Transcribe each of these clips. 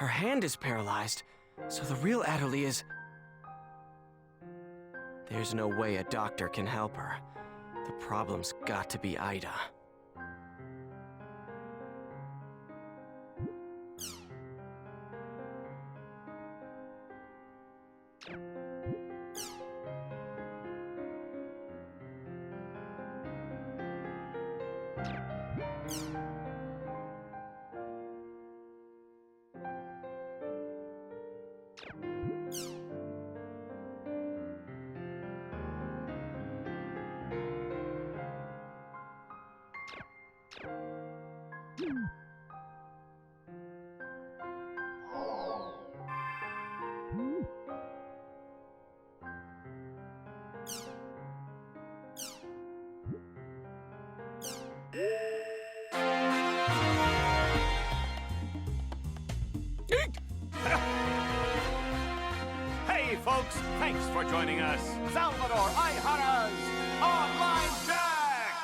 Her hand is paralyzed, so the real adalah is... There's no way a doctor can help her. The problem's got to be Ida. Hey, folks, thanks for joining us. Salvador Ihara's Online Jack!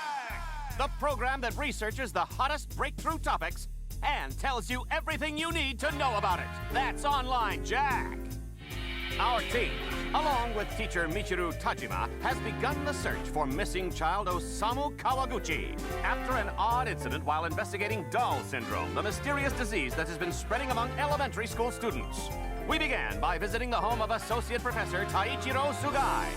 The program that researches the hottest breakthrough topics and tells you everything you need to know about it. That's Online Jack. Our team, along with teacher Michiru Tajima, has begun the search for missing child Osamu Kawaguchi after an odd incident while investigating Doll Syndrome, the mysterious disease that has been spreading among elementary school students. We began by visiting the home of Associate Professor Taichiro Sugai.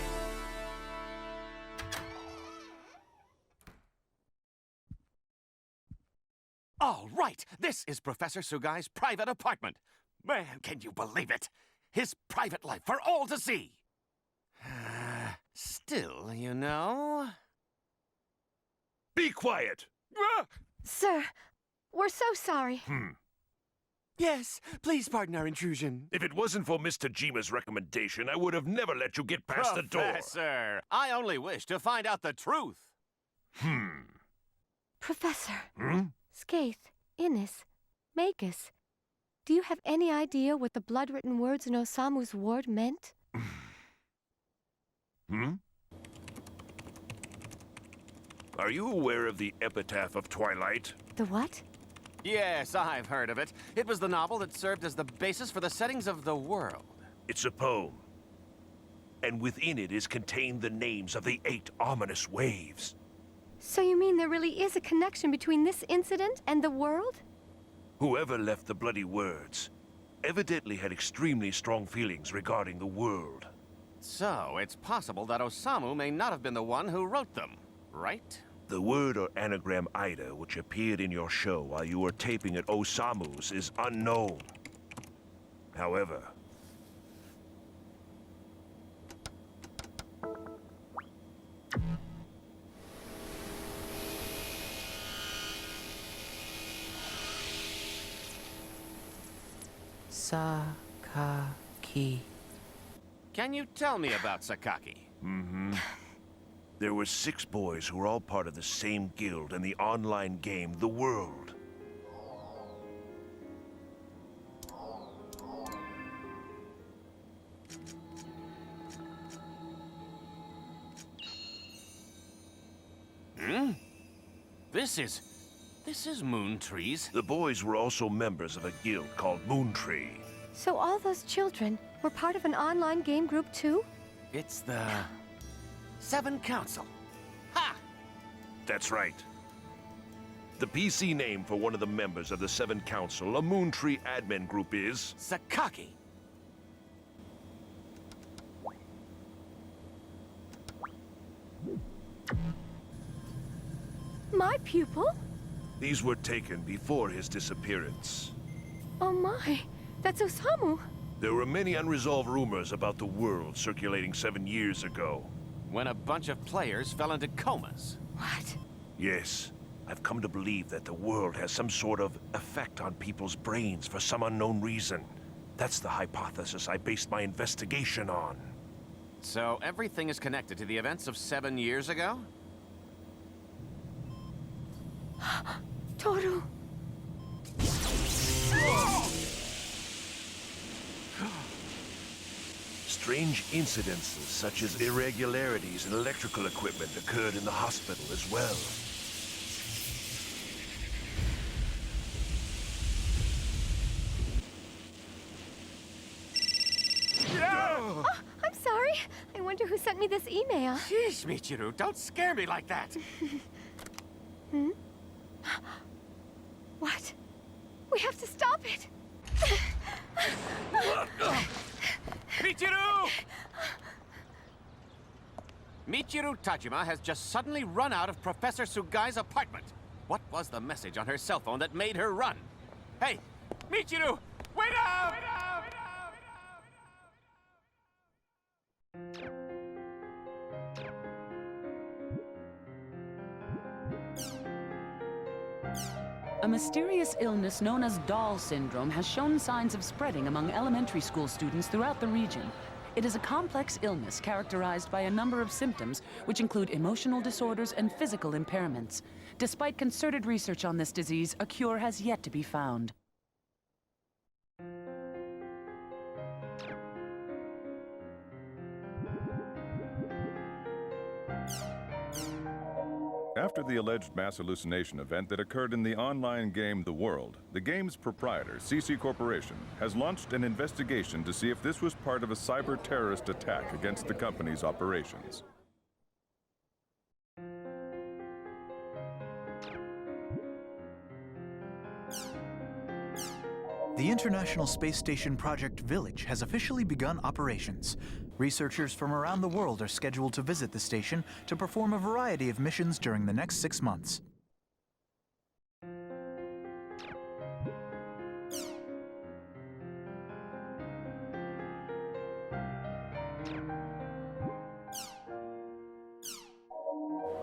All right, this is Professor Sugai's private apartment. Man, can you believe it? His private life for all to see. Still, you know... Be quiet! Sir, we're so sorry. Yes, please pardon our intrusion. If it wasn't for Mr. Jima's recommendation, I would have never let you get past the door. Professor, I only wish to find out the truth. Professor. Skaith, Innis, Magus, do you have any idea what the blood-written words in Osamu's ward meant? Are you aware of the epitaph of Twilight? The what? Yes, I've heard of it. It was the novel that served as the basis for the settings of the world. It's a poem. And within it is contained the names of the 8 ominous waves. So you mean there really is a connection between this incident and the world? Whoever left the bloody words evidently had extremely strong feelings regarding the world. So, it's possible that Osamu may not have been the one who wrote them, right? The word or anagram Ida, which appeared in your show while you were taping at Osamu's, is unknown. However... Sakaki. Can you tell me about Sakaki? There were 6 boys who were all part of the same guild in the online game, The World. This is Moon Trees. The boys were also members of a guild called Moontree. So all those children were part of an online game group too? It's the... Seven Council. Ha! That's right. The PC name for one of the members of the 7 Council, a Moontree admin group, is... Sakaki. My pupil? These were taken before his disappearance. Oh my, that's Osamu. There were many unresolved rumors about the world circulating 7 years ago. When a bunch of players fell into comas. What? Yes, I've come to believe that the world has some sort of effect on people's brains for some unknown reason. That's the hypothesis I based my investigation on. So everything is connected to the events of 7 years ago? Toru. Strange incidences such as irregularities in electrical equipment occurred in the hospital as well. wonder who sent me this email. Sheesh, Michiru, don't scare me like that. What? We have to stop it. Michiru! Michiru Tajima has just suddenly run out of Professor Sugai's apartment. What was the message on her cell phone that made her run? Hey, Michiru, wait up! A mysterious illness known as doll syndrome has shown signs of spreading among elementary school students throughout the region. It is a complex illness characterized by a number of symptoms, which include emotional disorders and physical impairments. Despite concerted research on this disease, a cure has yet to be found. After the alleged mass hallucination event that occurred in the online game The World, the game's proprietor, CC Corporation, has launched an investigation to see if this was part of a cyber-terrorist attack against the company's operations. The International Space Station Project Village has officially begun operations. Researchers from around the world are scheduled to visit the station to perform a variety of missions during the next 6 months.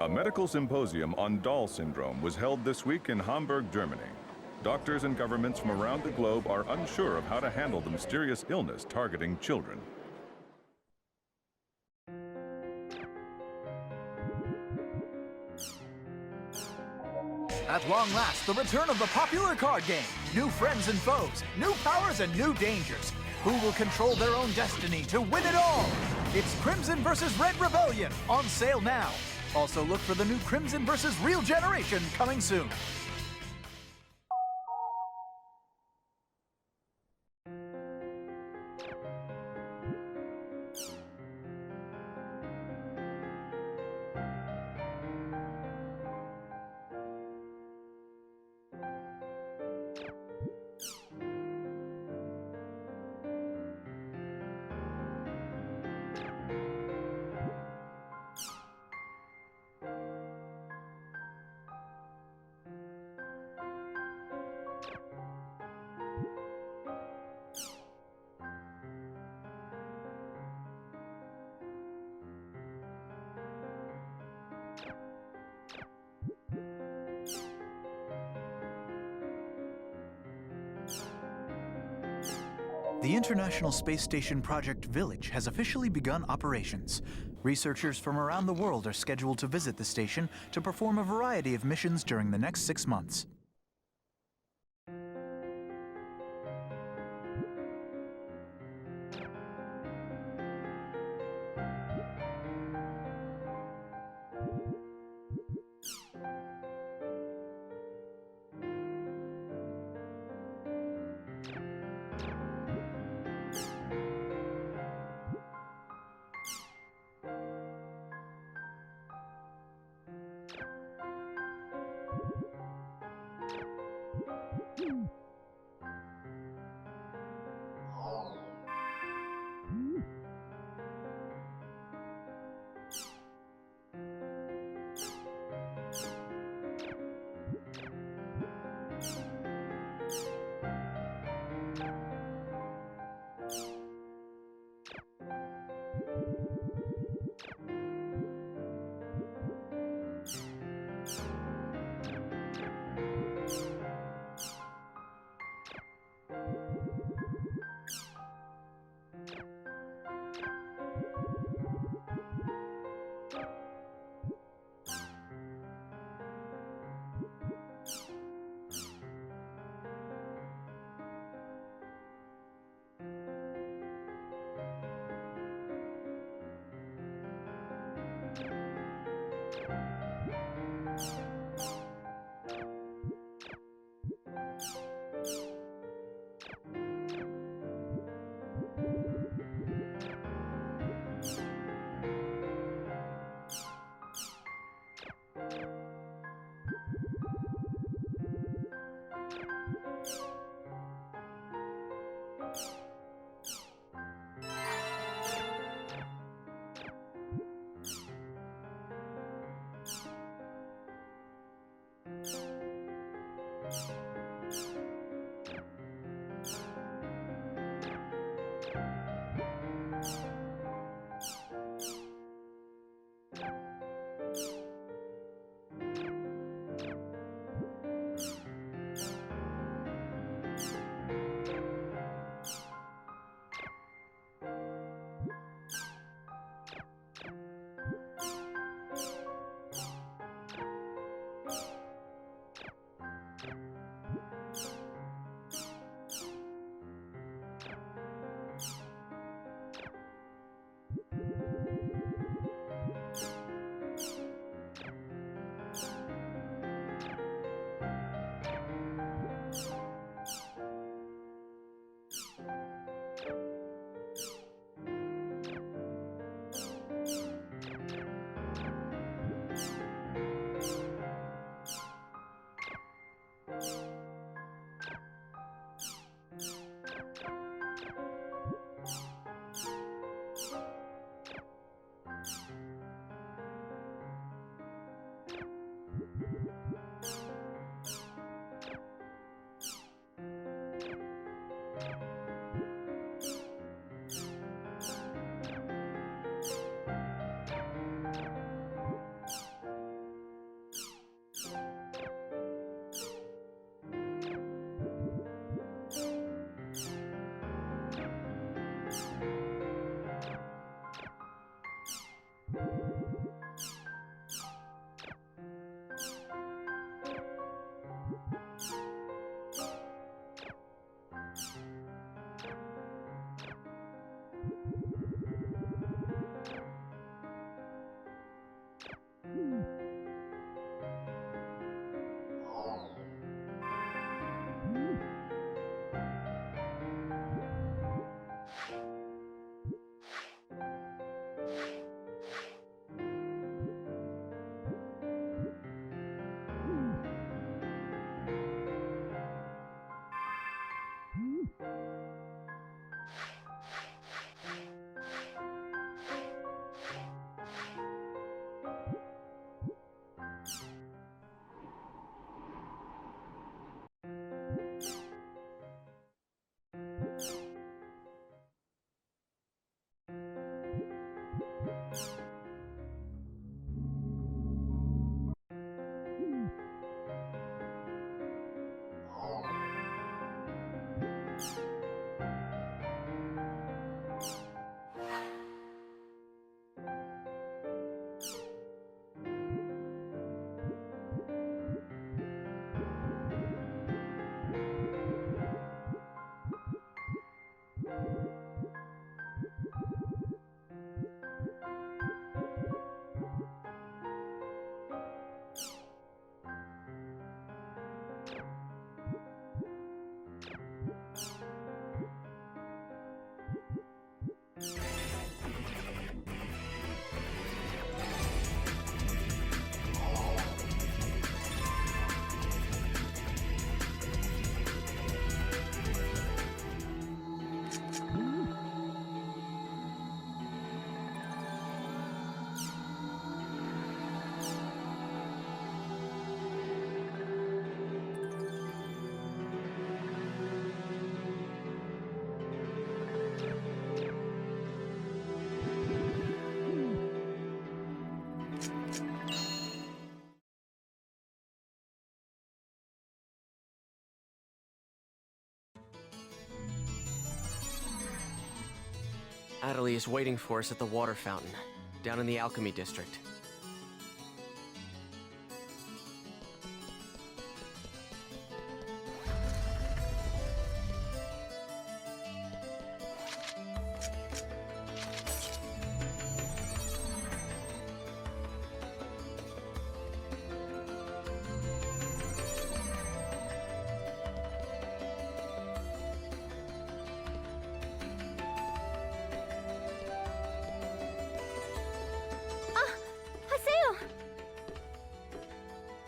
A medical symposium on doll syndrome was held this week in Hamburg, Germany. Doctors and governments from around the globe are unsure of how to handle the mysterious illness targeting children. At long last, the return of the popular card game. New friends and foes, new powers and new dangers. Who will control their own destiny to win it all? It's Crimson vs. Red Rebellion, on sale now. Also look for the new Crimson vs. Real Generation coming soon. The International Space Station Project Village has officially begun operations. Researchers from around the world are scheduled to visit the station to perform a variety of missions during the next 6 months. Adalah is waiting for us at the water fountain, down in the alchemy district.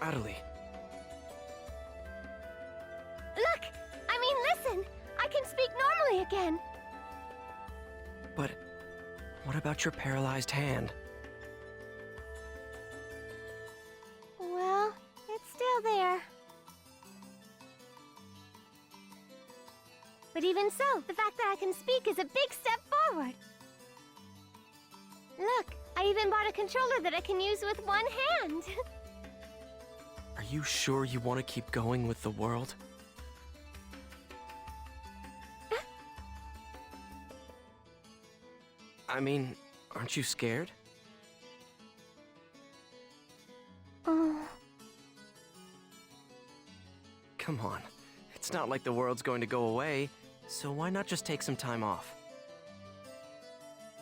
Adalah. Look! I mean, listen! I can speak normally again! But what about your paralyzed hand? Well, it's still there. But even so, the fact that I can speak is a big step forward. Look, I even bought a controller that I can use with one hand. Are you sure you want to keep going with the world? I mean, aren't you scared? Come on. It's not like the world's going to go away, so why not just take some time off?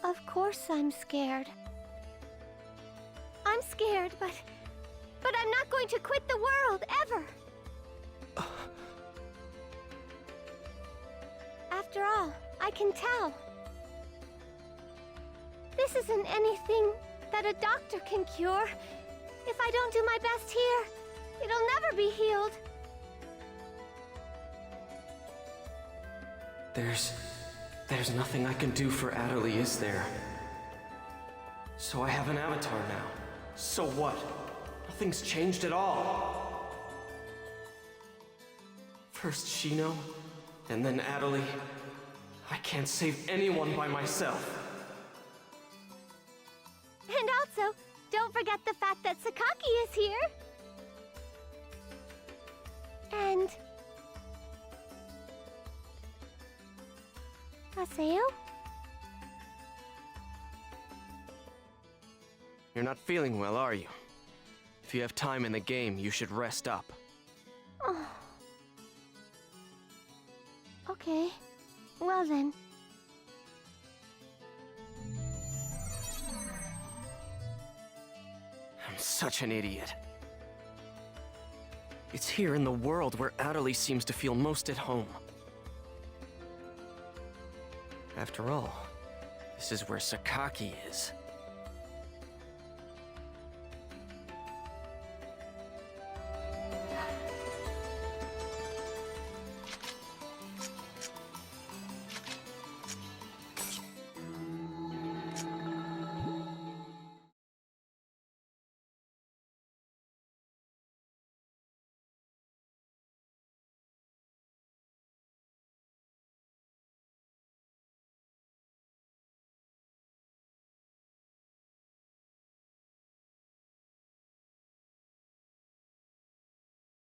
Of course I'm scared. I'm scared, but I'm not going to quit the world, ever! After all, I can tell. This isn't anything that a doctor can cure. If I don't do my best here, it'll never be healed. There's nothing I can do for Adalah, is there? So I have an avatar now. So what? Nothing's changed at all. First Shino, and then Adalah. I can't save anyone by myself. And also, don't forget the fact that Sakaki is here. And Haseo? You're not feeling well, are you? If you have time in the game, you should rest up. Oh. Okay. Well then. I'm such an idiot. It's here in the world where Adalah seems to feel most at home. After all, this is where Sakaki is.